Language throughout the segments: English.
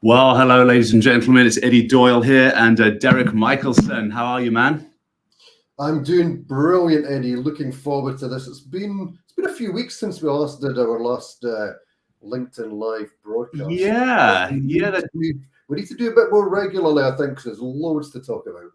Well, hello, ladies and gentlemen. It's Eddie Doyle here and Deryck Mitchelson. How are you, man? I'm doing brilliant, Eddie. Looking forward to this. It's been a few weeks since we last did our last LinkedIn Live broadcast. Yeah. We need to do a bit more regularly, I think, because there's loads to talk about.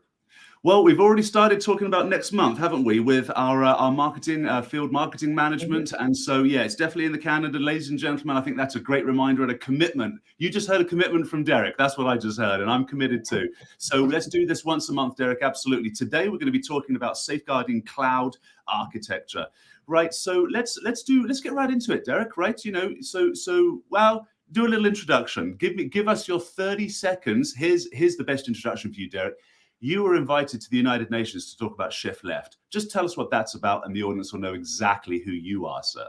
Well, we've already started talking about next month, haven't we, with our marketing, field marketing management. And so, yeah, it's definitely in the calendar, ladies and gentlemen. I think that's a great reminder and a commitment. You just heard a commitment from Deryck. That's what I just heard, and I'm committed to. So let's do this once a month, Deryck. Absolutely. Today, we're going to be talking about safeguarding cloud architecture. Right. So let's get right into it, Deryck. Right. You know, well, do a little introduction. Give us your 30 seconds. Here's the best introduction for you, Deryck. You were invited to the United Nations to talk about Shift Left. Just tell us what that's about, and the audience will know exactly who you are, sir.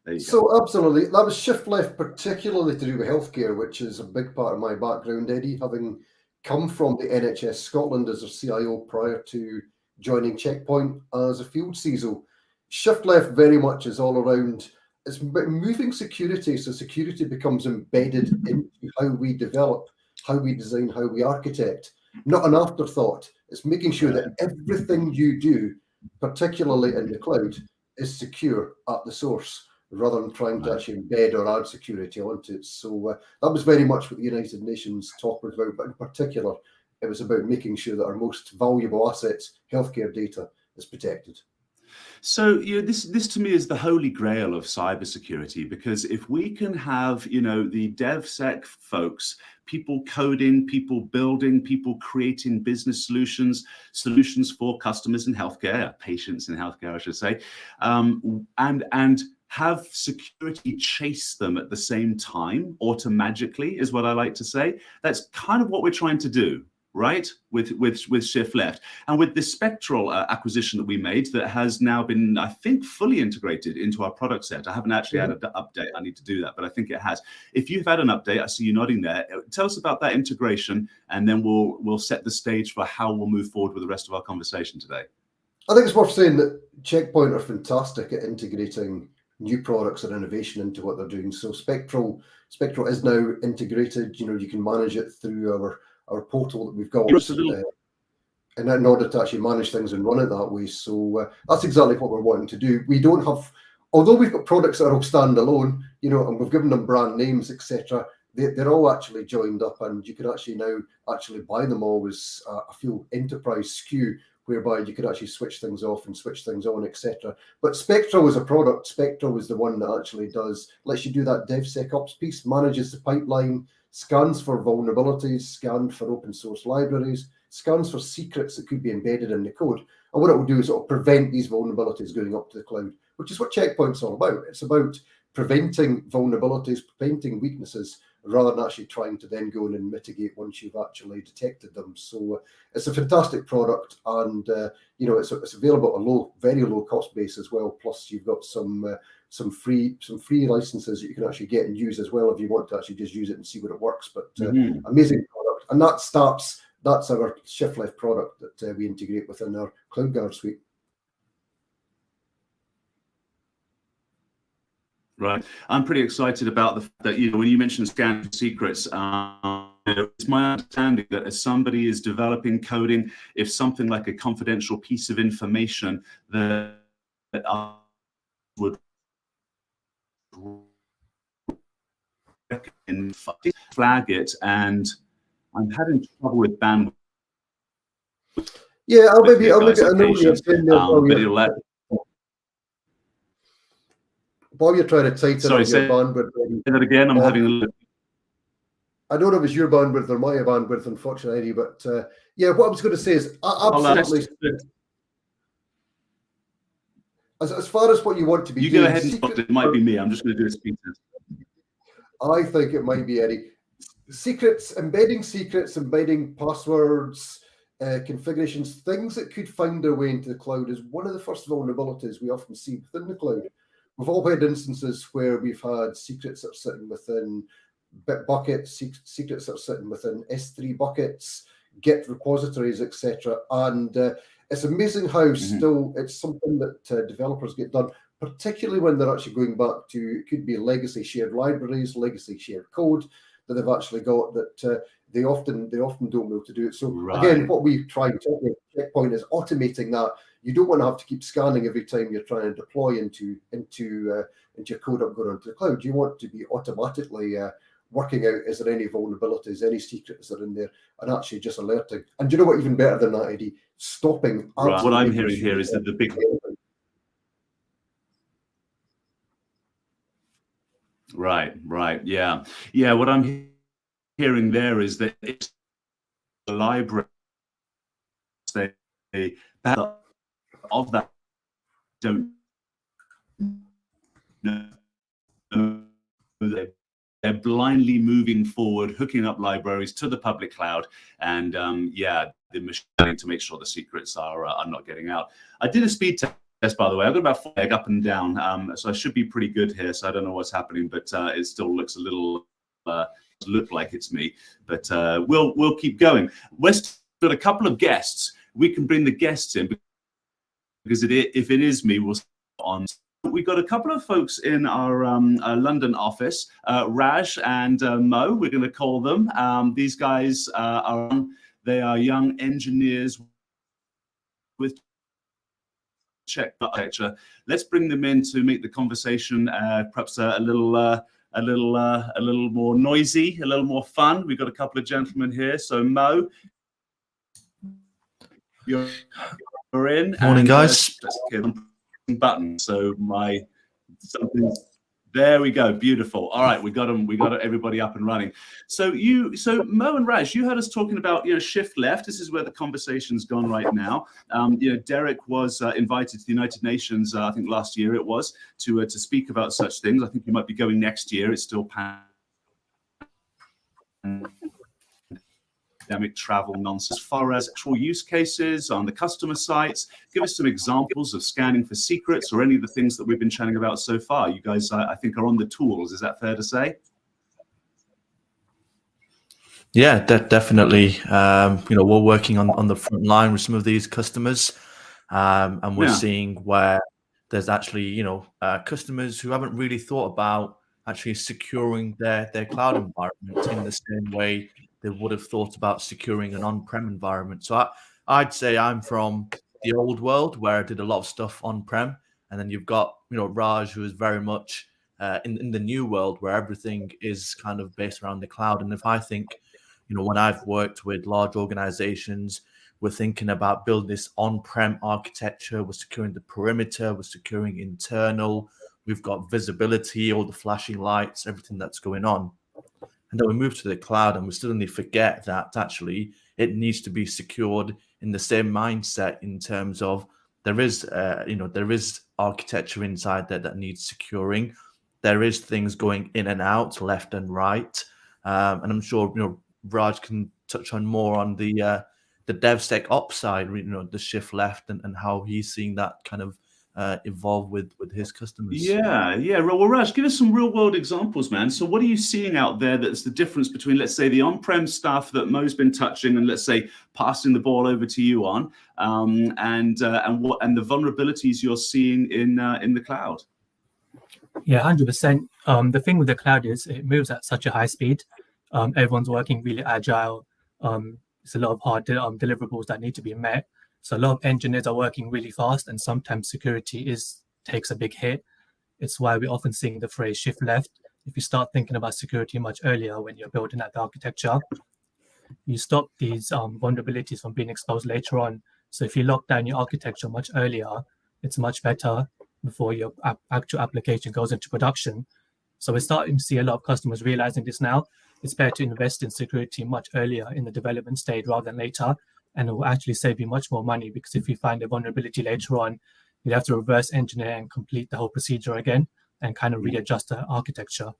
There you go. Absolutely, that was Shift Left, particularly to do with healthcare, which is a big part of my background, Eddie, having come from the NHS Scotland as a CIO prior to joining Checkpoint as a Field CISO. Shift Left very much is all around, it's moving security, so security becomes embedded into how we develop, how we design, how we architect. Not an afterthought. It's making sure that everything you do, particularly in the cloud, is secure at the source, rather than trying to actually embed or add security onto it. So that was very much what the United Nations talk was about, but in particular, it was about making sure that our most valuable assets, healthcare data, is protected. So, you know, this to me is the holy grail of cybersecurity, because if we can have, you know, the DevSec folks, people coding, people building, people creating business solutions for customers in healthcare, patients in healthcare, I should say, and have security chase them at the same time, automagically, is what I like to say. That's kind of what we're trying to do, right, with Shift Left, and with this Spectral acquisition that we made that has now been, I think, fully integrated into our product set. I haven't actually had an update. I need to do that, but I think it has. If you've had an update, I see you nodding there. Tell us about that integration, and then we'll set the stage for how we'll move forward with the rest of our conversation today. I think it's worth saying that Checkpoint are fantastic at integrating new products and innovation into what they're doing. So Spectral is now integrated. You know, you can manage it through our portal that we've got, and in order to actually manage things and run it that way. So that's exactly what we're wanting to do. We don't have, although we've got products that are all standalone, you know, and we've given them brand names, etc. They're all actually joined up, and you can actually now buy them all as a full enterprise SKU, whereby you could actually switch things off and switch things on, etc. But Spectral is a product. Spectral is the one that actually lets you do that DevSecOps piece, manages the pipeline, scans for vulnerabilities, scans for open source libraries, scans for secrets that could be embedded in the code. And what it will do is it will prevent these vulnerabilities going up to the cloud, which is what Checkpoint's all about. It's about preventing vulnerabilities, preventing weaknesses, rather than actually trying to then go in and mitigate once you've actually detected them. So it's a fantastic product, and you know, it's available at a very low cost base as well. Plus, you've got some free licenses that you can actually get and use as well if you want to actually just use it and see what it works. But amazing product, and that's our Shift Left product that we integrate within our CloudGuard suite. Right. I'm pretty excited about the fact that, you know, when you mentioned scan for secrets, it's my understanding that as somebody is developing coding, if something like a confidential piece of information that would flag it, and I'm having trouble with bandwidth. Yeah, I'll maybe I know you're saying there, while you're trying to tighten up your bandwidth. Say that again. I'm having a look. I don't know if it's your bandwidth or my bandwidth, unfortunately, but yeah, what I was going to say is absolutely. As far as what you want to be doing, you go ahead and stop. It might be me. I'm just going to do a speed test. I think it might be Eddie. Embedding passwords, configurations, things that could find their way into the cloud is one of the first vulnerabilities we often see within the cloud. We've all had instances where we've had secrets that are sitting within Bitbucket, secrets that are sitting within S3 buckets, Git repositories, etc. And it's amazing how still it's something that developers get done, particularly when they're actually going back to, it could be legacy shared libraries, legacy shared code. that they've actually got that they often don't be able to do it. So Right. again, what we try to talk about Checkpoint is automating that. You don't want to have to keep scanning every time you're trying to deploy into your code up going onto the cloud. You want to be automatically working out, is there any vulnerabilities, any secrets that are in there, and actually just alerting. And do you know what, even better than that, Eddie? Stopping. Right. What I'm hearing here is that the big... Right, yeah. What I'm hearing there is that it's the library, they of that don't know. They're blindly moving forward, hooking up libraries to the public cloud, and the machine to make sure the secrets are not getting out. I did a speed test, by the way. I've got about 4 up and down, so I should be pretty good here. So I don't know what's happening, but it still looks a little look like it's me. But we'll keep going. West got a couple of guests. We can bring the guests in because if it is me, we'll on. We've got a couple of folks in our London office, Raj and Mo, we're going to call them. These guys they are young engineers with check architecture. Let's bring them in to make the conversation perhaps a little more noisy, a little more fun. We've got a couple of gentlemen here. So Mo, you're in. Morning, guys. Button. So there we go. Beautiful. All right, we got them. We got everybody up and running. So Mo and Raj, you heard us talking about shift left. This is where the conversation's gone right now. Deryck was invited to the United Nations. I think last year it was to speak about such things. I think he might be going next year. It's still pandemic travel nonsense. As far as actual use cases on the customer sites, give us some examples of scanning for secrets or any of the things that we've been chatting about so far. You guys, I think, are on the tools. Is that fair to say? Yeah, definitely. We're working on the front line with some of these customers, and we're seeing where there's actually, customers who haven't really thought about actually securing their cloud environment in the same way they would have thought about securing an on-prem environment. So I'd say I'm from the old world where I did a lot of stuff on-prem, and then you've got Raj, who is very much in the new world where everything is kind of based around the cloud. And if I think, when I've worked with large organizations, we're thinking about building this on-prem architecture, we're securing the perimeter, we're securing internal, we've got visibility, all the flashing lights, everything that's going on. And then we move to the cloud and we suddenly forget that actually it needs to be secured in the same mindset in terms of there is architecture inside there that needs securing. There is things going in and out, left and right. And I'm sure, Raj can touch on more on the DevSecOps side, the shift left and how he's seeing that kind of evolve with his customers. Yeah. Well, Raj, give us some real world examples, man. So what are you seeing out there that's the difference between, let's say, the on-prem stuff that Mo's been touching and let's say passing the ball over to you on, and the vulnerabilities you're seeing in the cloud? Yeah, 100%. The thing with the cloud is it moves at such a high speed. Everyone's working really agile. It's a lot of hard deliverables that need to be met. So a lot of engineers are working really fast, and sometimes security takes a big hit. It's why we're often seeing the phrase shift left. If you start thinking about security much earlier when you're building out the architecture, you stop these vulnerabilities from being exposed later on. So if you lock down your architecture much earlier, it's much better before your actual application goes into production. So we're starting to see a lot of customers realizing this now. It's better to invest in security much earlier in the development stage rather than later. And it will actually save you much more money, because if you find a vulnerability later on, you'd have to reverse engineer and complete the whole procedure again and kind of readjust the architecture.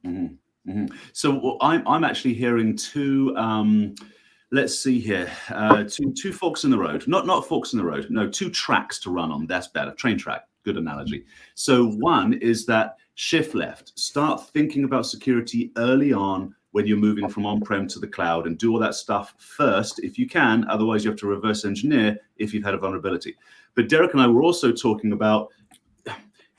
Mm-hmm. Mm-hmm. So I'm actually hearing two, let's see here, two forks in the road. Not forks in the road. No, two tracks to run on. That's better. Train track. Good analogy. So one is that shift left. Start thinking about security early on when you're moving from on-prem to the cloud, and do all that stuff first if you can. Otherwise, you have to reverse engineer if you've had a vulnerability. But Deryck and I were also talking about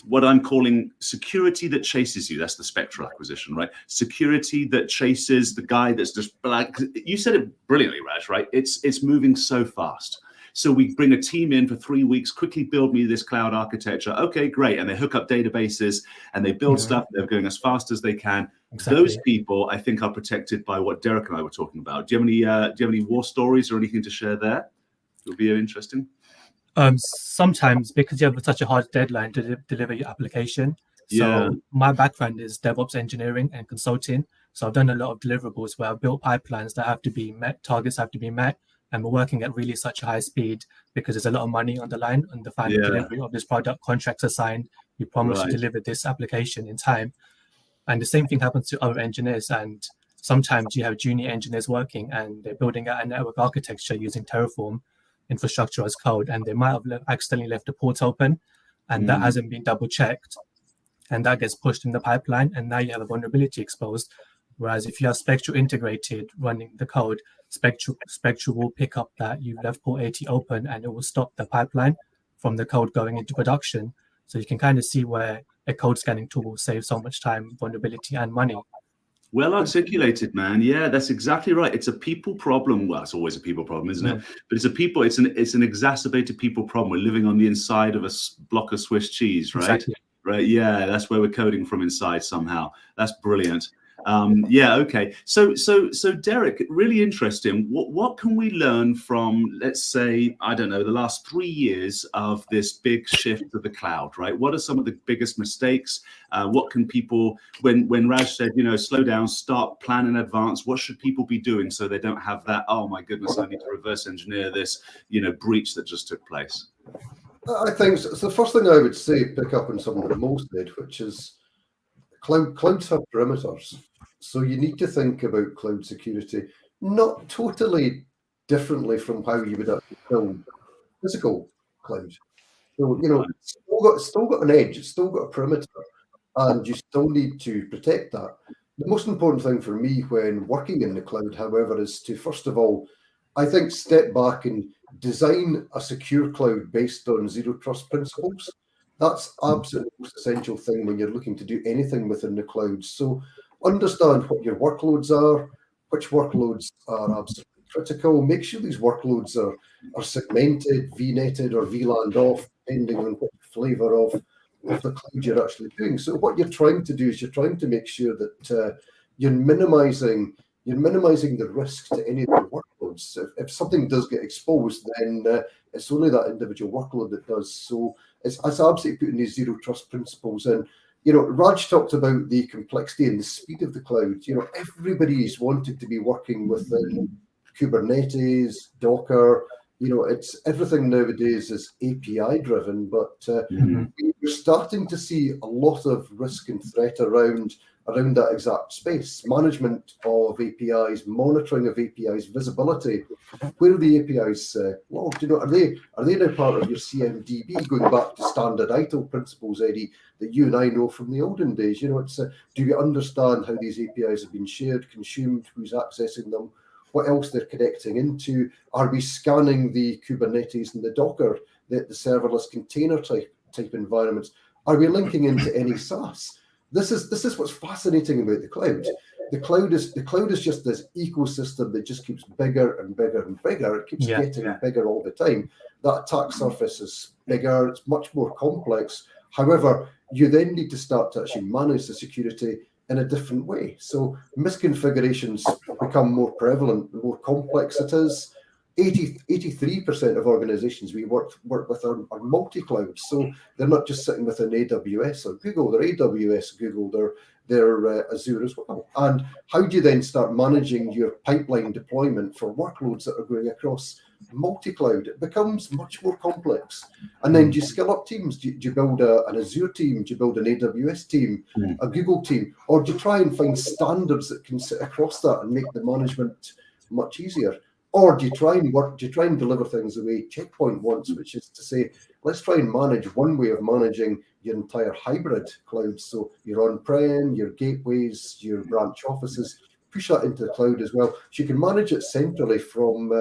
what I'm calling security that chases you. That's the Spectral acquisition, right? Security that chases the guy that's just like, you said it brilliantly, Raj, right? It's moving so fast. So we bring a team in for 3 weeks, quickly build me this cloud architecture. Okay, great. And they hook up databases and they build stuff. They're going as fast as they can. Exactly. Those people, I think, are protected by what Deryck and I were talking about. Do you have any war stories or anything to share there? It would be interesting. Sometimes because you have such a hard deadline to deliver your application. So my background is DevOps engineering and consulting. So I've done a lot of deliverables where I've built pipelines that have to be met, targets have to be met, and we're working at really such a high speed because there's a lot of money on the line on the final delivery of this product. Contracts are signed. You promise to deliver this application in time. And the same thing happens to other engineers. And sometimes you have junior engineers working and they're building out a network architecture using Terraform infrastructure as code, and they might have accidentally left a port open, and that hasn't been double checked, and that gets pushed in the pipeline, and now you have a vulnerability exposed. Whereas if you have Spectral integrated running the code, Spectral will pick up that you've left port 80 open, and it will stop the pipeline from the code going into production. So you can kind of see where a code scanning tool will save so much time, vulnerability, and money. Well articulated, man. Yeah, that's exactly right. It's a people problem. Well, it's always a people problem, isn't it? But it's an exacerbated people problem. We're living on the inside of a block of Swiss cheese, right? Exactly. Right. Yeah, that's where we're coding from inside somehow. That's brilliant. Okay. So Deryck, really interesting. What can we learn from, let's say, I don't know, the last 3 years of this big shift to the cloud, right? What are some of the biggest mistakes? What can people, when Raj said, slow down, start, plan in advance, what should people be doing so they don't have that, oh my goodness, I need to reverse engineer this, breach that just took place? I think so the first thing I would say, pick up on something that Mo said, which is clouds have perimeters. So you need to think about cloud security not totally differently from how you would actually build physical cloud. So, it's still got an edge, it's still got a perimeter, and you still need to protect that. The most important thing for me when working in the cloud, however, is to, first of all, I think, step back and design a secure cloud based on zero trust principles. That's absolutely the most essential thing when you're looking to do anything within the cloud. So understand what your workloads are, which workloads are absolutely critical. Make sure these workloads are segmented, VNetted or VLANed off, depending on what flavor of the cloud you're actually doing. So what you're trying to do is you're trying to make sure that you're minimizing the risk to any of the workloads. If something does get exposed, then it's only that individual workload that does. So it's absolutely putting these zero trust principles in. Raj talked about the complexity and the speed of the cloud. Everybody's wanted to be working within Kubernetes, Docker. It's everything nowadays is API driven, but we're starting to see a lot of risk and threat around that exact space. Management of APIs, monitoring of APIs, visibility. Where are the APIs logged? Are they now part of your CMDB, going back to standard ITIL principles, Eddie, that you and I know from the olden days? Do you understand how these APIs have been shared, consumed, who's accessing them, what else they're connecting into? Are we scanning the Kubernetes and the Docker, the serverless container type environments? Are we linking into any SaaS? This is what's fascinating about the cloud. The cloud is just this ecosystem that just keeps bigger and bigger and bigger. It keeps getting bigger all the time. That attack surface is bigger. It's much more complex. However, you then need to start to actually manage the security in a different way. So misconfigurations become more prevalent, the more complex it is. 83% of organizations we work with are multi-cloud. So they're not just sitting within AWS or Google, they're AWS, Google, they're Azure as well. And how do you then start managing your pipeline deployment for workloads that are going across multi-cloud? It becomes much more complex. And then do you scale up teams? Do you build an Azure team? Do you build an AWS team, a Google team? Or do you try and find standards that can sit across that and make the management much easier? Or do you try and deliver things the way Checkpoint wants, which is to say, let's try and manage one way of managing your entire hybrid cloud. So your on-prem, your gateways, your branch offices, push that into the cloud as well. So you can manage it centrally from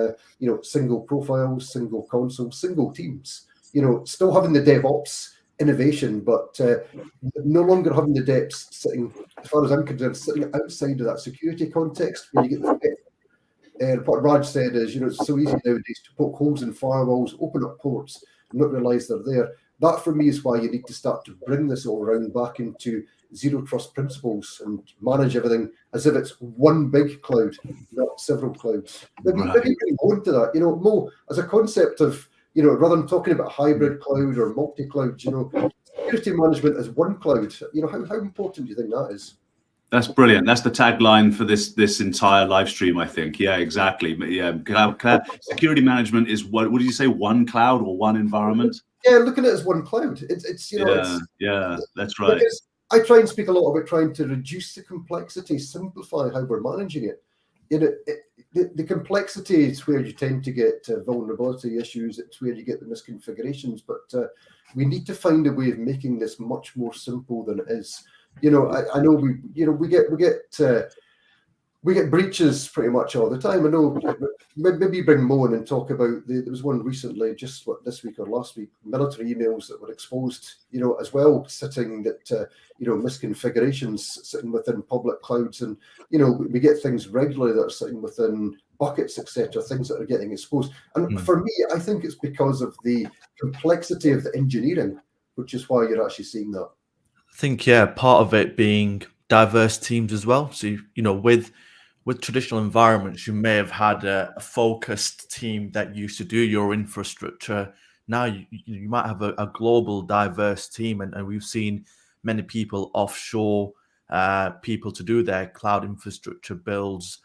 single profiles, single console, single teams. Still having the DevOps innovation, but no longer having the depths sitting, as far as I'm concerned, sitting outside of that security context where you get the what Raj said is, it's so easy nowadays to poke holes in firewalls, open up ports, and not realise they're there. That, for me, is why you need to start to bring this all around back into zero trust principles and manage everything as if it's one big cloud, not several clouds. Maybe bring Mo into that. Mo, as a concept of, rather than talking about hybrid cloud or multi-cloud, security management as one cloud. How important do you think that is? That's brilliant. That's the tagline for this entire live stream, I think. Yeah, exactly. But yeah, cloud security management is what did you say? One cloud or one environment? Yeah, looking at it as one cloud. It's that's right. Because I try and speak a lot about trying to reduce the complexity, simplify how we're managing it. The complexity is where you tend to get vulnerability issues. It's where you get the misconfigurations. But we need to find a way of making this much more simple than it is. I know we get breaches pretty much all the time. I know maybe bring Mo in and talk about there was one recently, just this week or last week, military emails that were exposed, as well, sitting that misconfigurations sitting within public clouds, and we get things regularly that are sitting within buckets, etc., things that are getting exposed. And for me, I think it's because of the complexity of the engineering, which is why you're actually seeing that. I think, part of it being diverse teams as well. So, with traditional environments, you may have had a focused team that used to do your infrastructure. Now you might have a global diverse team, and we've seen many people offshore people to do their cloud infrastructure builds,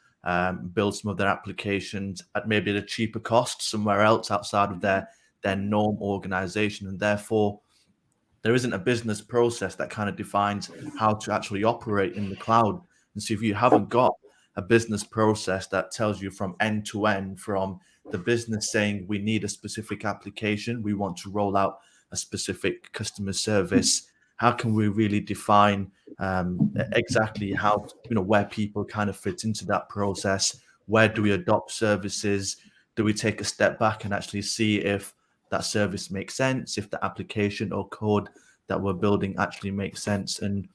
build some of their applications at maybe at a cheaper cost somewhere else outside of their norm organization, and therefore there isn't a business process that kind of defines how to actually operate in the cloud. And so if you haven't got a business process that tells you from end to end, from the business saying we need a specific application, we want to roll out a specific customer service, how can we really define exactly how, where people kind of fit into that process? Where do we adopt services? Do we take a step back and actually see if that service makes sense, if the application or code that we're building actually makes sense? And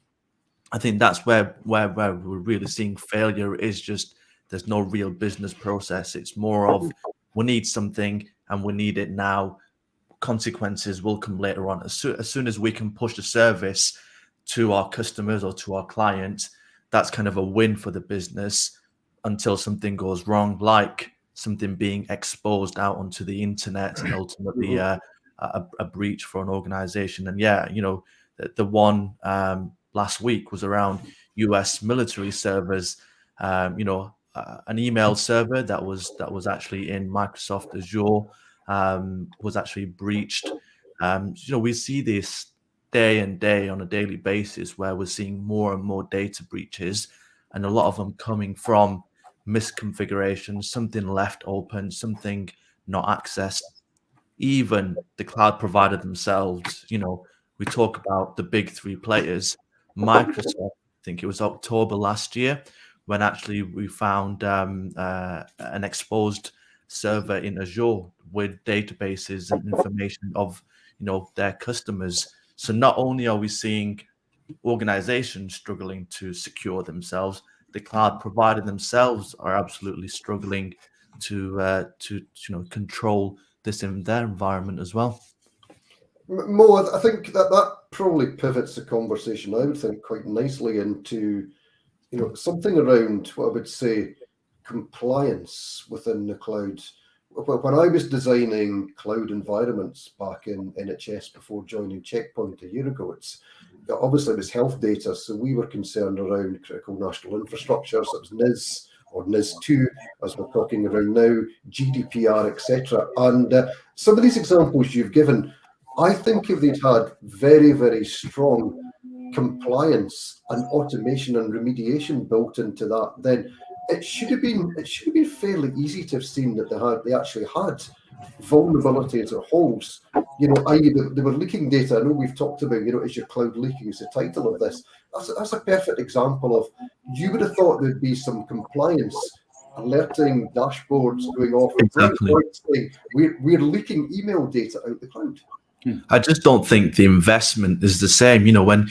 I think that's where we're really seeing failure, is just there's no real business process. It's more of we need something and we need it now. Consequences will come later on. As soon as we can push the service to our customers or to our clients, that's kind of a win for the business, until something goes wrong, like something being exposed out onto the internet and ultimately a breach for an organization. And the one last week was around US military servers, an email server that was actually in Microsoft Azure was actually breached. We see this day and day on a daily basis, where we're seeing more and more data breaches, and a lot of them coming from misconfiguration, something left open, something not accessed. Even the cloud provider themselves, we talk about the big three players. Microsoft, I think it was October last year, when actually we found an exposed server in Azure with databases and information of their customers. So not only are we seeing organizations struggling to secure themselves, the cloud provider themselves are absolutely struggling to control this in their environment as well. Mo, I think that probably pivots the conversation, I would think, quite nicely into something around what I would say compliance within the cloud. When I was designing cloud environments back in NHS before joining Checkpoint a year ago, obviously it was health data, so we were concerned around critical national infrastructure, so it was NIS or NIS2, as we're talking around now, GDPR, etc. And some of these examples you've given, I think if they'd had very, very strong compliance and automation and remediation built into that, then it should have been fairly easy to have seen that they actually had vulnerabilities or holes. I.e. they were leaking data. I know we've talked about, is your cloud leaking is the title of this. That's a perfect example of, you would have thought there'd be some compliance alerting dashboards going off. Exactly. We're leaking email data out the cloud. I just don't think the investment is the same. You know, when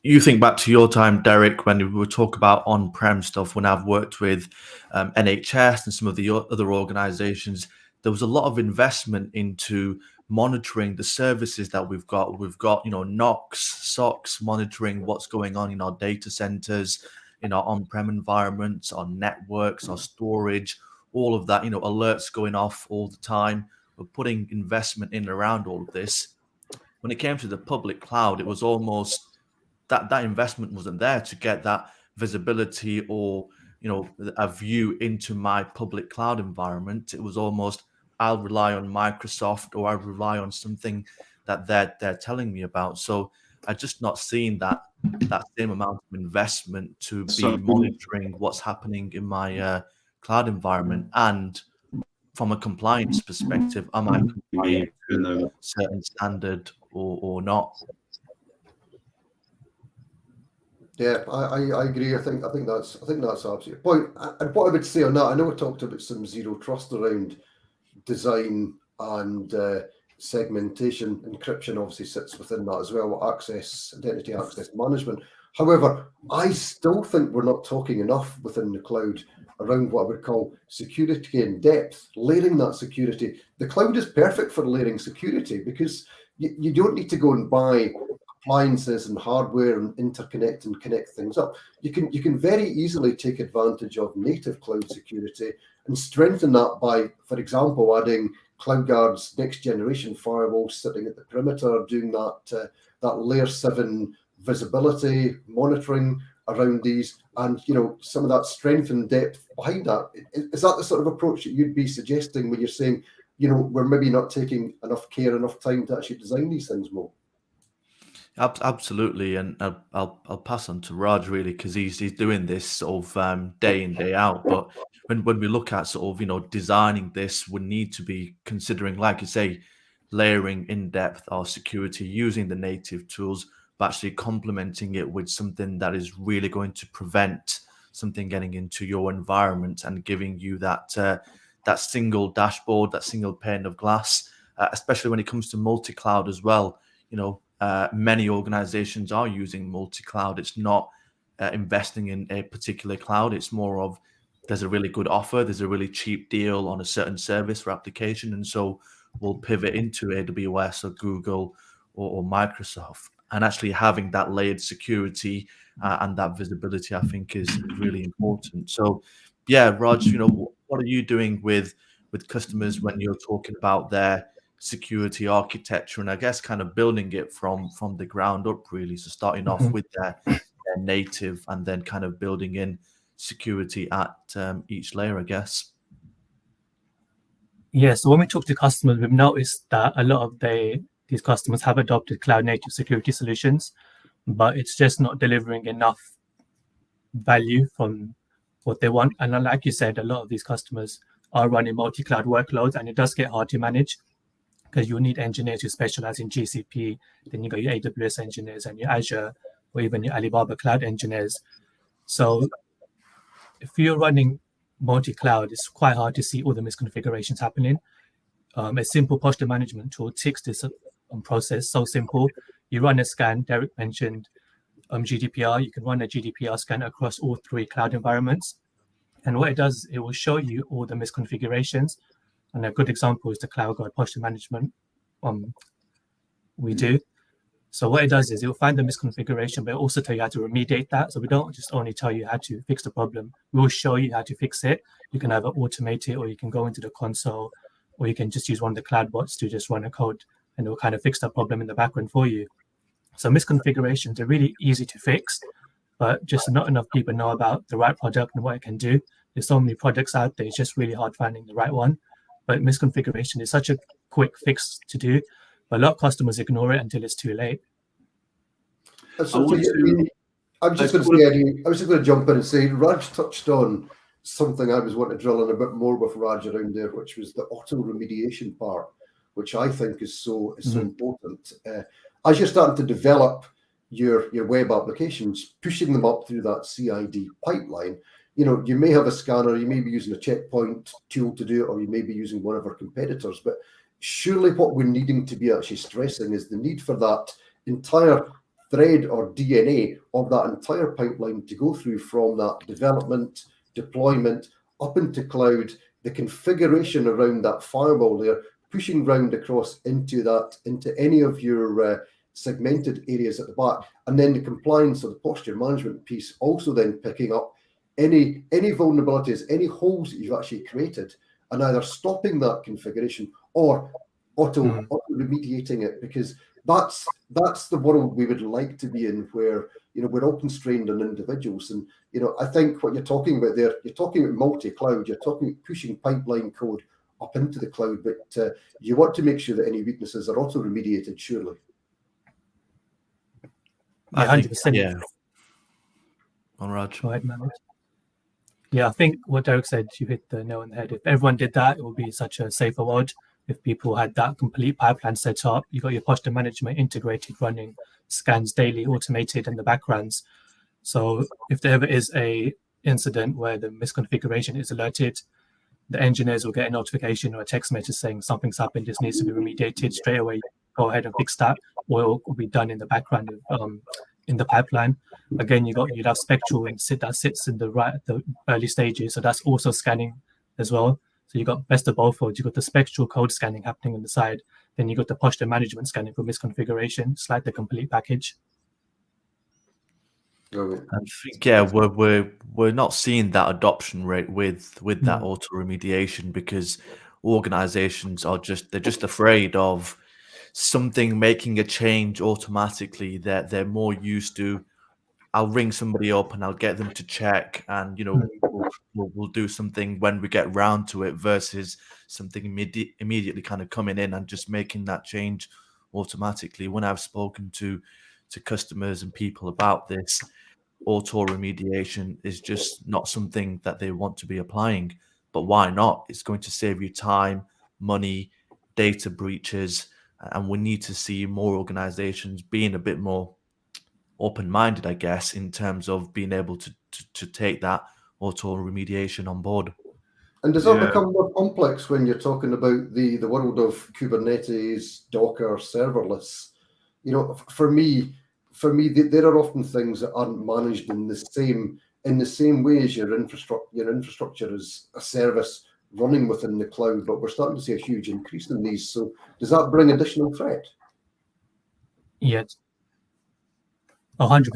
you think back to your time, Deryck, when we were talk about on-prem stuff, when I've worked with NHS and some of the other organizations, there was a lot of investment into monitoring the services that we've got. We've got, you know, NOCs, SOCs monitoring what's going on in our data centers, in our on-prem environments, our networks, our storage, all of that, you know, alerts going off all the time. We're putting investment in around all of this. When it came to the public cloud, it was almost that investment wasn't there to get that visibility or, you know, a view into my public cloud environment. It was almost, I'll rely on Microsoft or I rely on something that they're telling me about. So I just not seeing that same amount of investment to be monitoring what's happening in my cloud environment. And from a compliance perspective, am I compliant to a certain standard or not? Yeah, I agree. I think that's absolutely the point. And what I would say on that, I know we talked about some zero trust around design and segmentation. Encryption obviously sits within that as well. Identity access management. However, I still think we're not talking enough within the cloud around what I would call security in depth, layering that security. The cloud is perfect for layering security because you don't need to go and buy appliances and hardware and interconnect and connect things up. You can very easily take advantage of native cloud security and strengthen that by, for example, adding CloudGuard's next generation firewall sitting at the perimeter, doing that layer 7 visibility monitoring around these, and some of that strength and depth behind that. Is that the sort of approach that you'd be suggesting when you're saying, we're maybe not taking enough care, enough time to actually design these things more? Absolutely, and I'll pass on to Raj really, because he's doing this sort of day in, day out. But when we look at sort of designing this, we need to be considering, like you say, layering in depth our security using the native tools, but actually complementing it with something that is really going to prevent something getting into your environment and giving you that single dashboard, that single pane of glass, especially when it comes to multi-cloud as well. Many organizations are using multi-cloud. It's not investing in a particular cloud. It's more of, there's a really good offer, there's a really cheap deal on a certain service or application, and so we'll pivot into AWS or Google or Microsoft. And actually having that layered security and that visibility, I think, is really important. So, yeah, Raj, what are you doing with customers when you're talking about their security architecture, and I guess kind of building it from the ground up, really? So starting off with their native and then kind of building in security at each layer, I guess. Yeah, so when we talk to customers, we've noticed that a lot of these customers have adopted cloud native security solutions, but it's just not delivering enough value from what they want. And like you said, a lot of these customers are running multi-cloud workloads, and it does get hard to manage because you'll need engineers who specialize in GCP, then you got your AWS engineers and your Azure, or even your Alibaba cloud engineers. So if you're running multi-cloud, it's quite hard to see all the misconfigurations happening. A simple posture management tool ticks this process. So simple. You run a scan. Deryck mentioned GDPR. You can run a GDPR scan across all 3 cloud environments. And what it does, it will show you all the misconfigurations. And a good example is the CloudGuard posture management we do. So what it does is it will find the misconfiguration, but it also tell you how to remediate that. So we don't just only tell you how to fix the problem. We will show you how to fix it. You can either automate it, or you can go into the console, or you can just use one of the cloud bots to just run a code, and it will kind of fix that problem in the background for you. So misconfigurations are really easy to fix, but just not enough people know about the right product and what it can do. There's so many products out there, it's just really hard finding the right one. But misconfiguration is such a quick fix to do, but a lot of customers ignore it until it's too late. I was just going to jump in and say, Raj touched on something I was wanting to drill in a bit more with Raj around there, which was the auto remediation part, which I think is so important. As you're starting to develop your web applications, pushing them up through that CI/CD pipeline, you may have a scanner, you may be using a checkpoint tool to do it, or you may be using one of our competitors. But surely what we're needing to be actually stressing is the need for that entire thread or DNA of that entire pipeline to go through from that development, deployment, up into cloud, the configuration around that firewall layer, pushing round across into any of your segmented areas at the back, and then the compliance or the posture management piece also then picking up any vulnerabilities, any holes that you've actually created, and either stopping that configuration or auto remediating it, because that's the world we would like to be in, where we're all constrained on individuals. And I think what you're talking about there, you're talking about multi-cloud, you're talking about pushing pipeline code up into the cloud, but you want to make sure that any weaknesses are auto remediated, surely. Yeah, 100%. Yeah. On Raj. Right, man. Yeah, I think what Deryck said, you hit the nail on the head. If everyone did that, it would be such a safer world. If people had that complete pipeline set up, you got your posture management integrated, running scans daily, automated in the backgrounds. So if there ever is a incident where the misconfiguration is alerted, the engineers will get a notification or a text message saying something's happened, this needs to be remediated straight away. Go ahead and fix that, or it will be done in the background in the pipeline. Again, you'd have Spectral and that sits in the early stages, so that's also scanning as well. So you got best of both worlds. You got the Spectral code scanning happening on the side, then you got the posture management scanning for misconfiguration. It's like the complete package. I think we're not seeing that adoption rate with that auto remediation, because organizations they're just afraid of something making a change automatically. That they're more used to, I'll ring somebody up and I'll get them to check, and we'll do something when we get round to it, versus something immediately kind of coming in and just making that change automatically. When I've spoken to customers and people about this, auto remediation is just not something that they want to be applying. But why not? It's going to save you time, money, data breaches, and we need to see more organizations being a bit more open-minded, I guess, in terms of being able to take that auto remediation on board. And does that become more complex when you're talking about the world of Kubernetes, Docker, serverless? For me, there are often things that aren't managed in the same way as your infrastructure as a service running within the cloud. But we're starting to see a huge increase in these. So does that bring additional threat? Yes. 100%.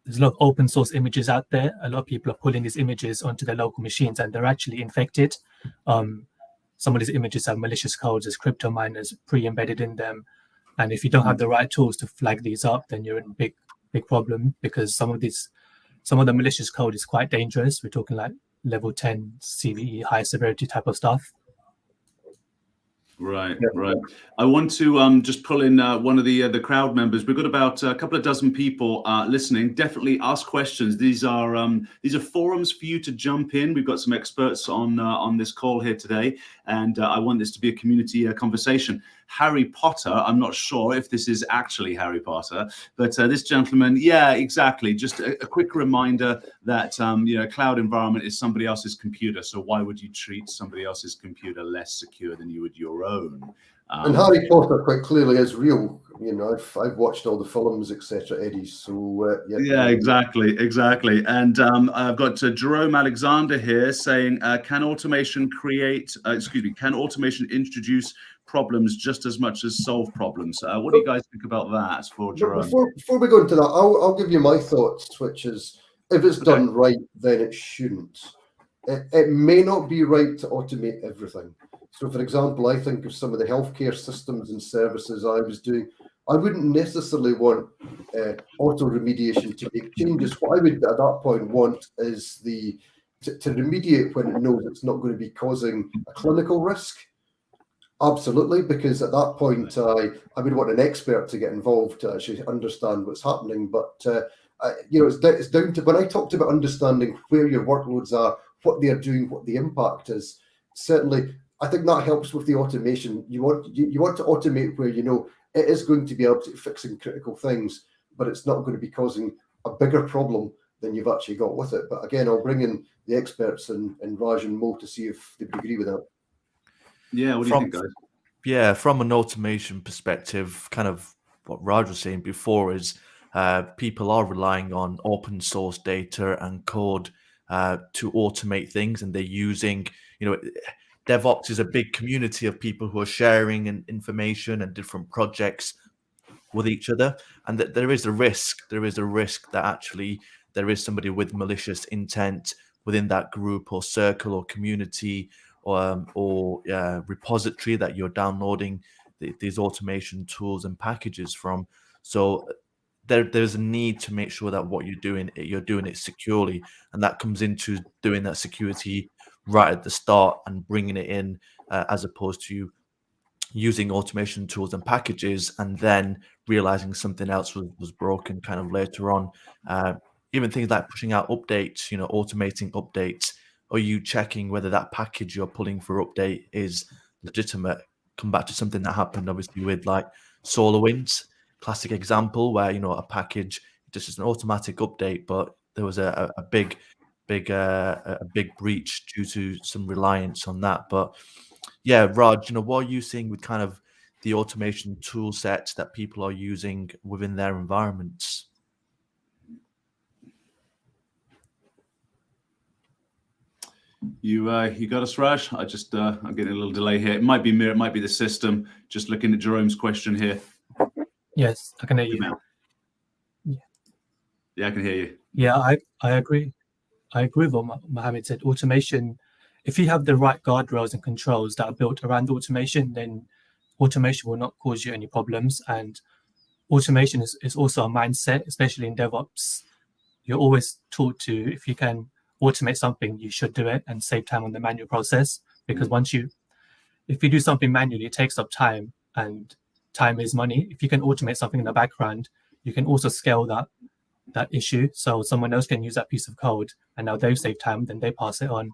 There's a lot of open source images out there. A lot of people are pulling these images onto their local machines, and they're actually infected. Some of these images have malicious codes, there's crypto miners pre-embedded in them. And if you don't have the right tools to flag these up, then you're in big problem, because some of the malicious code is quite dangerous. We're talking like level 10 CVE, high severity type of stuff. Right. I want to just pull in one of the crowd members. We've got about a couple of dozen people listening. Definitely ask questions. These are forums for you to jump in. We've got some experts on this call here today, and I want this to be a community conversation. Harry Potter, I'm not sure if this is actually Harry Potter, but this gentleman, yeah, exactly. Just a quick reminder that cloud environment is somebody else's computer. So why would you treat somebody else's computer less secure than you would your own? And Harry Potter quite clearly is real. I've watched all the films, etc., Eddie. So yeah, exactly. And I've got Jerome Alexander here saying, can automation introduce problems just as much as solve problems? What do you guys think about that, for Jerome? Before we go into that, I'll give you my thoughts, which is, if it's done right, then it shouldn't. It may not be right to automate everything. So, for example, I think of some of the healthcare systems and services I was doing. I wouldn't necessarily want auto remediation to make changes. What I would at that point want is to remediate when it knows it's not going to be causing a clinical risk. Absolutely, because at that point, I would want an expert to get involved to actually understand what's happening. But it's down to, when I talked about understanding where your workloads are, what they are doing, what the impact is. Certainly, I think that helps with the automation. You want to automate where it is going to be absolutely fixing critical things, but it's not going to be causing a bigger problem than you've actually got with it. But again, I'll bring in the experts and Raj and Mo to see if they would agree with that. Yeah, what do you think, guys? Yeah, from an automation perspective, kind of what Raj was saying before is people are relying on open source data and code to automate things, and they're using, DevOps is a big community of people who are sharing information and different projects with each other, and that there is a risk. There is a risk that actually there is somebody with malicious intent within that group or circle or community or repository that you're downloading these automation tools and packages from. So there's a need to make sure that what you're doing it securely, and that comes into doing that security right at the start and bringing it in as opposed to using automation tools and packages and then realizing something else was broken kind of later on. Even things like pushing out updates, automating updates. Are you checking whether that package you're pulling for update is legitimate? Come back to something that happened obviously with like SolarWinds, classic example where a package just is an automatic update, but there was a big breach due to some reliance on that. But yeah, Raj, what are you seeing with kind of the automation tool sets that people are using within their environments? You got us, Raj. I'm getting a little delay here. It might be me, it might be the system. Just looking at Jerome's question here. Yes, I can hear you. Yeah, I can hear you. Yeah, I agree. I agree with what Mohammed said. Automation, if you have the right guardrails and controls that are built around automation, then automation will not cause you any problems. And automation is also a mindset, especially in DevOps. You're always taught to, if you can automate something, you should do it and save time on the manual process. Because if you do something manually, it takes up time, and time is money. If you can automate something in the background, you can also scale that issue, so someone else can use that piece of code, and now they've saved time, then they pass it on.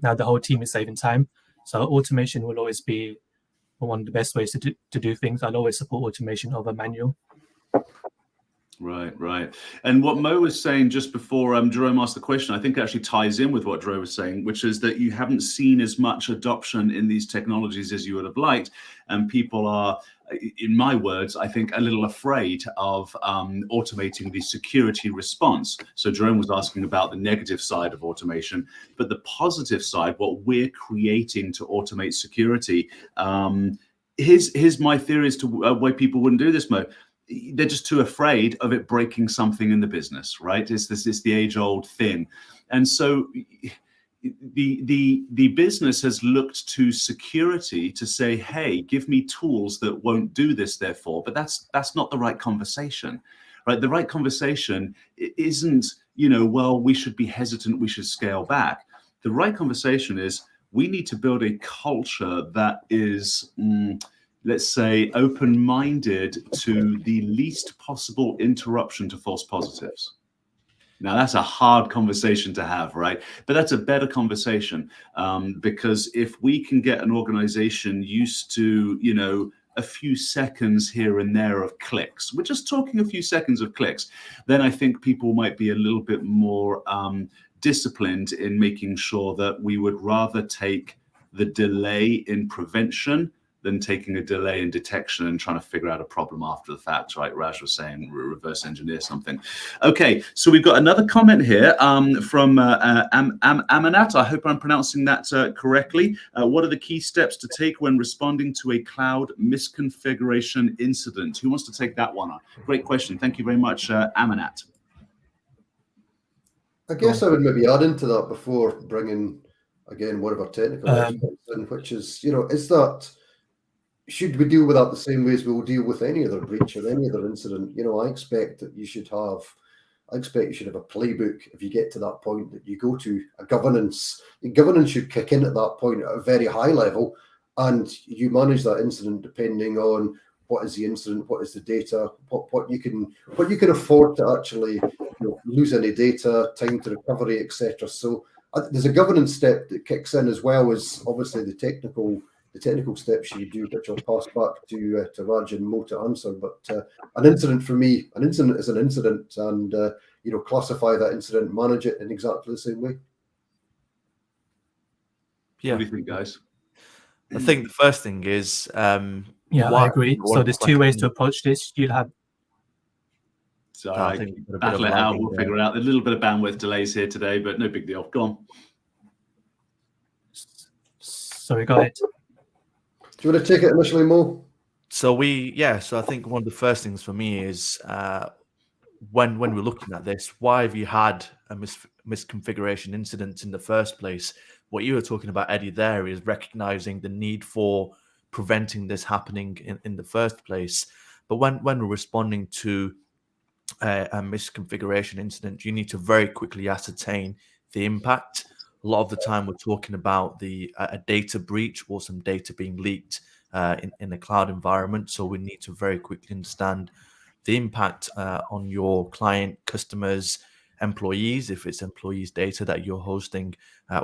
Now the whole team is saving time. So automation will always be one of the best ways to do things. I'll always support automation over manual. Right. And what Mo was saying just before Jerome asked the question, I think actually ties in with what Jerome was saying, which is that you haven't seen as much adoption in these technologies as you would have liked. And people are, in my words, I think a little afraid of automating the security response. So Jerome was asking about the negative side of automation, but the positive side, what we're creating to automate security. Here's my theory as to why people wouldn't do this, Mo. They're just too afraid of it breaking something in the business, right? It's the age-old thing. And so the business has looked to security to say, hey, give me tools that won't do this, therefore. But that's not the right conversation, right? The right conversation isn't, well, we should be hesitant, we should scale back. The right conversation is we need to build a culture that is let's say, open-minded to the least possible interruption to false positives. Now, that's a hard conversation to have, right? But that's a better conversation because if we can get an organization used to, a few seconds here and there of clicks, we're just talking a few seconds of clicks, then I think people might be a little bit more disciplined in making sure that we would rather take the delay in prevention than taking a delay in detection and trying to figure out a problem after the fact, right? Raj was saying reverse engineer something. Okay, so we've got another comment here from Amanat. I hope I'm pronouncing that correctly. What are the key steps to take when responding to a cloud misconfiguration incident? Who wants to take that one on? Great question. Thank you very much, Amanat. I guess I would maybe add into that before bringing, again, one of our technical experts in, which is, is that should we deal with that the same way as we will deal with any other breach or any other incident? I expect that you should have a playbook if you get to that point, that you go to a governance. Governance should kick in at that point at a very high level, and you manage that incident depending on what is the incident, what is the data, what you can afford to actually lose any data, time to recovery, etc. So there's a governance step that kicks in, as well as obviously the technical steps you do, which I'll pass back to Raj and Mo to answer. But an incident for me, an incident is an incident, and classify that incident, manage it in exactly the same way. Yeah. What do you think, guys? I think the first thing is Yeah, I agree. So there's two ways to approach this. You'll have. So I think battle it out. We'll figure it out. There's a little bit of bandwidth delays here today, but no big deal. Go on. Sorry, go ahead. Do you want to take it initially, Mo? So I think one of the first things for me is when we're looking at this, why have you had a misconfiguration incident in the first place? What you were talking about, Eddie, there is recognizing the need for preventing this happening in the first place. But when we're responding to a misconfiguration incident, you need to very quickly ascertain the impact. A lot of the time we're talking about a data breach or some data being leaked in the cloud environment. So we need to very quickly understand the impact on your client, customers, employees, if it's employees' data that you're hosting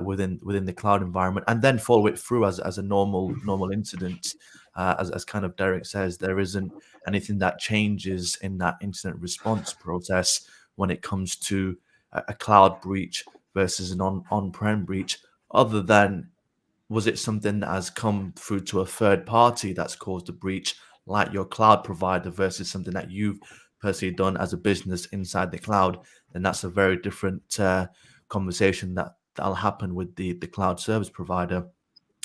within the cloud environment, and then follow it through as a normal incident. As kind of Deryck says, there isn't anything that changes in that incident response process when it comes to a cloud breach versus an on-prem breach, other than was it something that has come through to a third party that's caused a breach, like your cloud provider, versus something that you've personally done as a business inside the cloud, then that's a very different conversation that'll happen with the cloud service provider.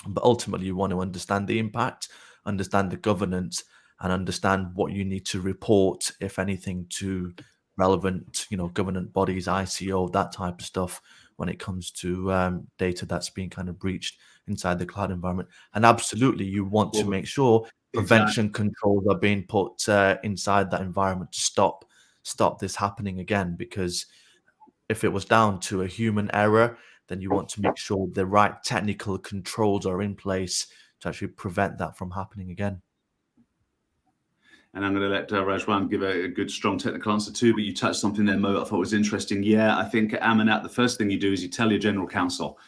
But ultimately, you want to understand the impact, understand the governance, and understand what you need to report, if anything, to relevant, government bodies, ICO, that type of stuff, when it comes to data that's being kind of breached inside the cloud environment. And absolutely, you want to make sure prevention controls are being put inside that environment to stop this happening again. Because if it was down to a human error, then you want to make sure the right technical controls are in place to actually prevent that from happening again. And I'm going to let Rajwan give a good, strong technical answer too. But you touched something there, Mo, I thought was interesting. Yeah, I think at Amanat, the first thing you do is you tell your general counsel.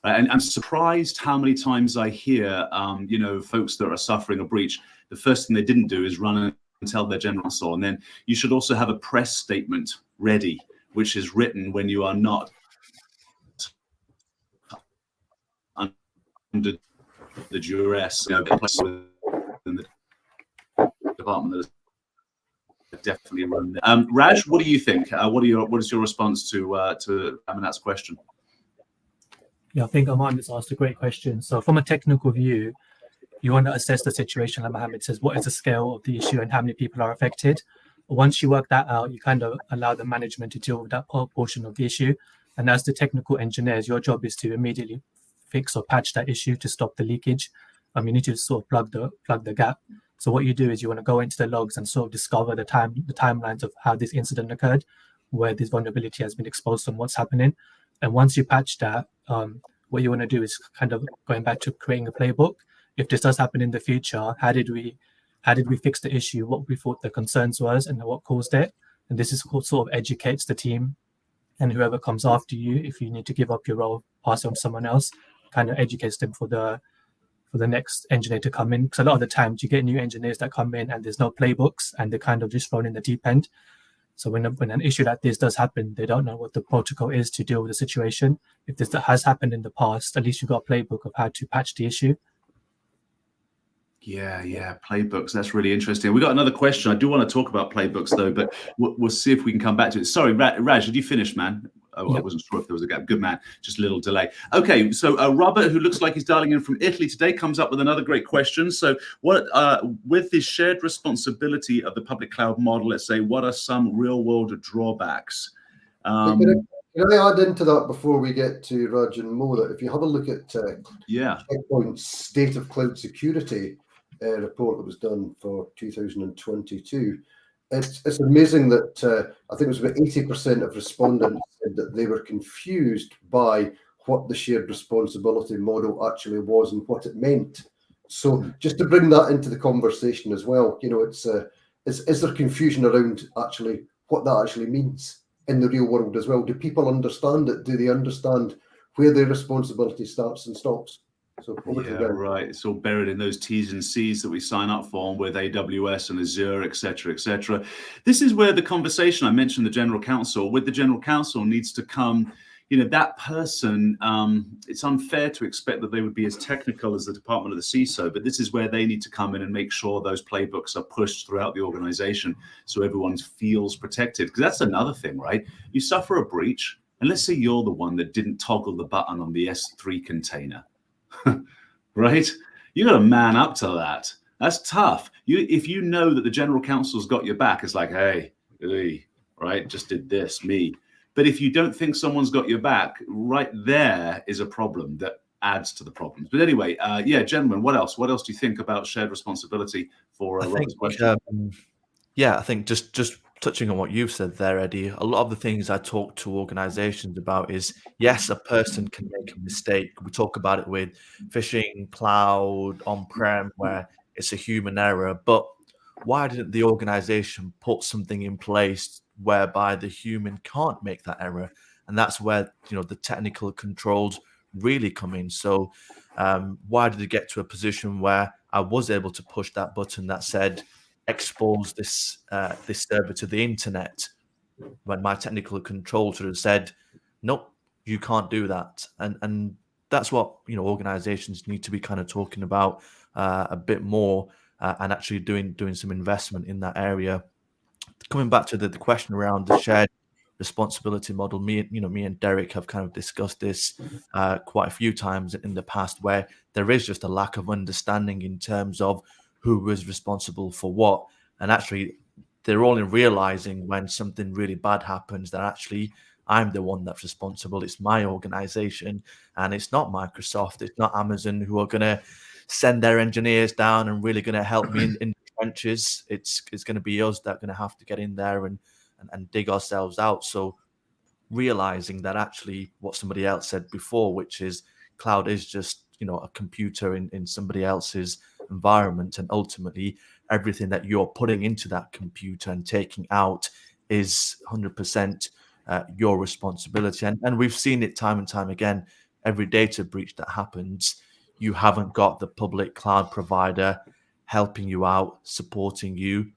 And I'm surprised how many times I hear, folks that are suffering a breach, the first thing they didn't do is run and tell their general counsel. And then you should also have a press statement ready, which is written when you are not under the duress, within the department that is definitely run there. Raj, what do you think? What is your response to Amanat's question? Yeah, I think Aman just asked a great question. So from a technical view, you want to assess the situation, like Mohammed says, what is the scale of the issue and how many people are affected. Once you work that out, you kind of allow the management to deal with that portion of the issue. And as the technical engineers, your job is to immediately fix or patch that issue to stop the leakage. You need to sort of plug the gap. So what you do is you want to go into the logs and sort of discover the timelines of how this incident occurred, where this vulnerability has been exposed and what's happening. And once you patch that, what you want to do is kind of going back to creating a playbook. If this does happen in the future, how did we fix the issue? What we thought the concerns was and what caused it? And this is what sort of educates the team and whoever comes after you. If you need to give up your role, pass it on to someone else, kind of educates them for the next engineer to come in. Because a lot of the times you get new engineers that come in and there's no playbooks and they're kind of just thrown in the deep end. So when an issue like this does happen, they don't know what the protocol is to deal with the situation. If this has happened in the past, at least you've got a playbook of how to patch the issue. Yeah, playbooks. That's really interesting. We got another question. I do want to talk about playbooks though, but we'll see if we can come back to it. Sorry, Raj, did you finish, man? Yep. I wasn't sure if there was a gap. Good man. Just a little delay. Okay, so Robert, who looks like he's dialing in from Italy today, comes up with another great question. So what, with the shared responsibility of the public cloud model, let's say, what are some real world drawbacks? Can I add into that before we get to Raj and Mo, that if you have a look at Checkpoint's State of Cloud Security report that was done for 2022, it's amazing that I think it was about 80% of respondents said that they were confused by what the shared responsibility model actually was and what it meant. So just to bring that into the conversation as well, is there confusion around actually what that actually means in the real world as well? Do people understand it? Do they understand where their responsibility starts and stops? So right. It's all buried in those T's and C's that we sign up for with AWS and Azure, et cetera, et cetera. This is where the conversation, I mentioned the general counsel, with the general counsel needs to come, that person, it's unfair to expect that they would be as technical as the department of the CISO, but this is where they need to come in and make sure those playbooks are pushed throughout the organization so everyone feels protected. Because that's another thing, right? You suffer a breach, and let's say you're the one that didn't toggle the button on the S3 container, right? You got to man up to that. That's tough. If you know that the general counsel's got your back, it's like, hey, right, just did this, me. But if you don't think someone's got your back, right there is a problem that adds to the problems. But anyway, gentlemen, what else? What else do you think about shared responsibility for Robert's question? I think just touching on what you've said there, Eddie, a lot of the things I talk to organizations about is, yes, a person can make a mistake. We talk about it with phishing, cloud, on-prem, where it's a human error. But why didn't the organization put something in place whereby the human can't make that error? And that's where, the technical controls really come in. So why did it get to a position where I was able to push that button that said, expose this server to the internet, when my technical control should have said, nope, you can't do that? And that's what organizations need to be kind of talking about a bit more, and actually doing some investment in that area. Coming back to the question around the shared responsibility model, me and Deryck have kind of discussed this quite a few times in the past, where there is just a lack of understanding in terms of who was responsible for what. And actually, they're only realizing when something really bad happens that actually I'm the one that's responsible. It's my organization, and it's not Microsoft, it's not Amazon who are going to send their engineers down and really going to help me in the trenches. It's going to be us that are going to have to get in there and dig ourselves out. So realizing that actually what somebody else said before, which is cloud is just a computer in somebody else's environment, and ultimately everything that you're putting into that computer and taking out is 100% your responsibility. And we've seen it time and time again. Every data breach that happens, you haven't got the public cloud provider helping you out, supporting you,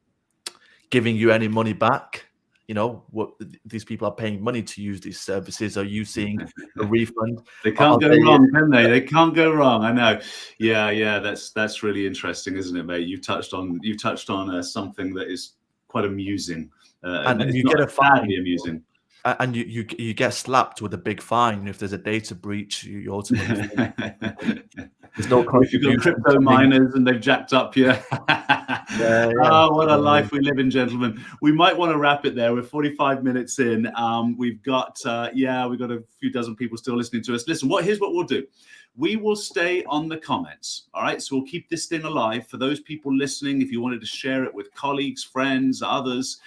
giving you any money back. What these people are paying money to use these services. Are you seeing a refund? They can't go wrong, can they? They can't go wrong. I know. Yeah. That's really interesting, isn't it, mate? You touched on something that is quite amusing, and you get a fine. Amusing. And you get slapped with a big fine if there's a data breach. You ultimately there's no if you've got crypto miners and they've jacked up your Oh, what a life we live in, gentlemen. We might want to wrap it there. We're 45 minutes in. We've got a few dozen people still listening to us. Listen, here's what we'll do. We will stay on the comments. All right. So we'll keep this thing alive for those people listening. If you wanted to share it with colleagues, friends, others,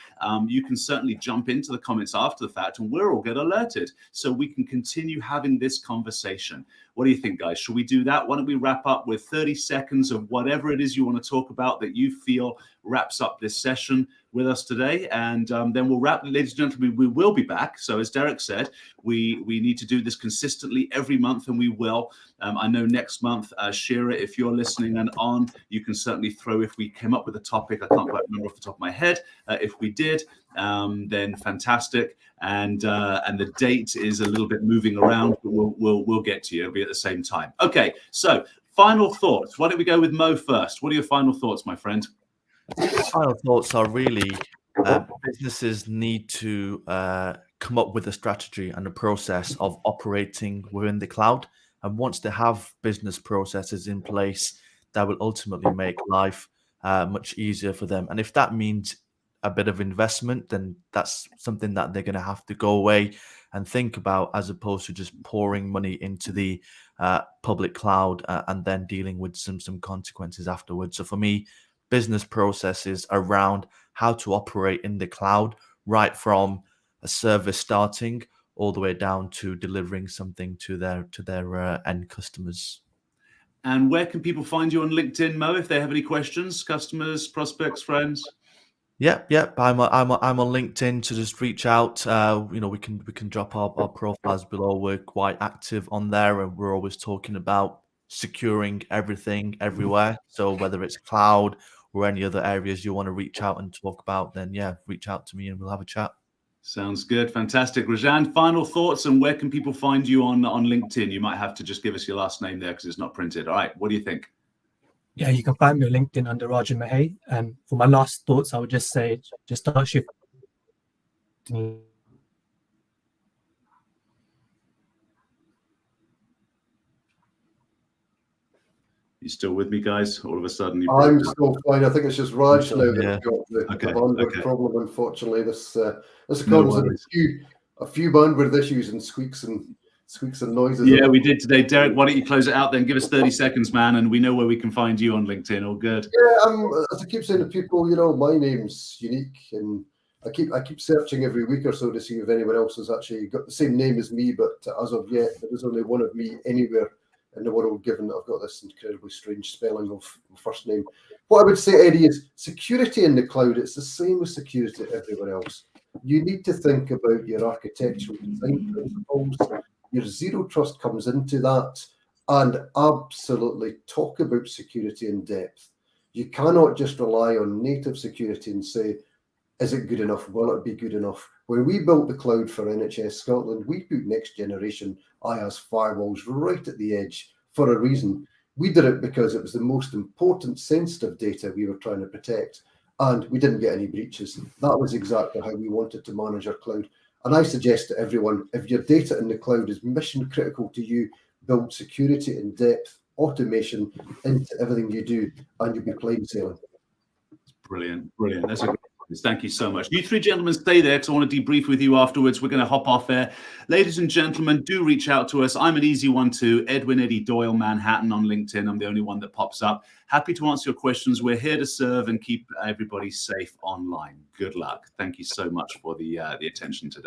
you can certainly jump into the comments after the fact, and we'll all get alerted so we can continue having this conversation. What do you think, guys? Should we do that? Why don't we wrap up with 30 seconds of whatever it is you want to talk about that you feel wraps up this session with us today, and then we'll wrap. Ladies and gentlemen, we will be back. So as Deryck said, we need to do this consistently every month, and we will. I know next month, Shira, if you're listening and on, you can certainly throw, if we came up with a topic, I can't quite remember off the top of my head. If we did, then fantastic. And the date is a little bit moving around, but we'll get to you. It'll be at the same time. Okay, so final thoughts. Why don't we go with Mo first? What are your final thoughts, my friend? Final thoughts are really businesses need to come up with a strategy and a process of operating within the cloud. And once they have business processes in place, that will ultimately make life much easier for them. And if that means a bit of investment, then that's something that they're going to have to go away and think about, as opposed to just pouring money into the public cloud and then dealing with some consequences afterwards. So for me, business processes around how to operate in the cloud, right from a service starting all the way down to delivering something to their end customers. And where can people find you on LinkedIn, Mo, if they have any questions? Customers, prospects, friends? Yep. I'm on LinkedIn, to just reach out. We can drop our profiles below. We're quite active on there, and we're always talking about securing everything everywhere. So whether it's cloud or any other areas you want to reach out and talk about, then reach out to me and we'll have a chat. Sounds good. Fantastic. Rajan, final thoughts, and where can people find you on LinkedIn? You might have to just give us your last name there because it's not printed. All right. What do you think? Yeah, you can find me on LinkedIn under Rajan Mahay. And for my last thoughts, I would just say, just start shifting. You still with me, guys? All of a sudden, I'm still fine. I think it's just Raj now that's got the bandwidth problem. Unfortunately, this economy has a few bandwidth issues and squeaks and noises. Yeah, we did today. Deryck, why don't you close it out then? Give us 30 seconds, man, and we know where we can find you on LinkedIn. All good. Yeah, as I keep saying to people, my name's unique, and I keep searching every week or so to see if anyone else has actually got the same name as me. But as of yet, there is only one of me anywhere in the world, given that I've got this incredibly strange spelling of my first name. What I would say, Eddie, is security in the cloud, it's the same as security everywhere else. You need to think about your architectural design principles. Your zero trust comes into that, and absolutely talk about security in depth. You cannot just rely on native security and say, is it good enough? Will it be good enough? When we built the cloud for NHS Scotland, we put next generation IaaS firewalls right at the edge for a reason. We did it because it was the most important sensitive data we were trying to protect, and we didn't get any breaches. That was exactly how we wanted to manage our cloud. And I suggest to everyone, if your data in the cloud is mission critical to you, build security in depth, automation into everything you do, and you'll be plain sailing. Brilliant. That's a great. Thank you so much. You three gentlemen stay there because I want to debrief with you afterwards. We're going to hop off there. Ladies and gentlemen, do reach out to us. I'm an easy one too. Edwin-Eddie Doyle, Manhattan on LinkedIn. I'm the only one that pops up. Happy to answer your questions. We're here to serve and keep everybody safe online. Good luck. Thank you so much for the attention today.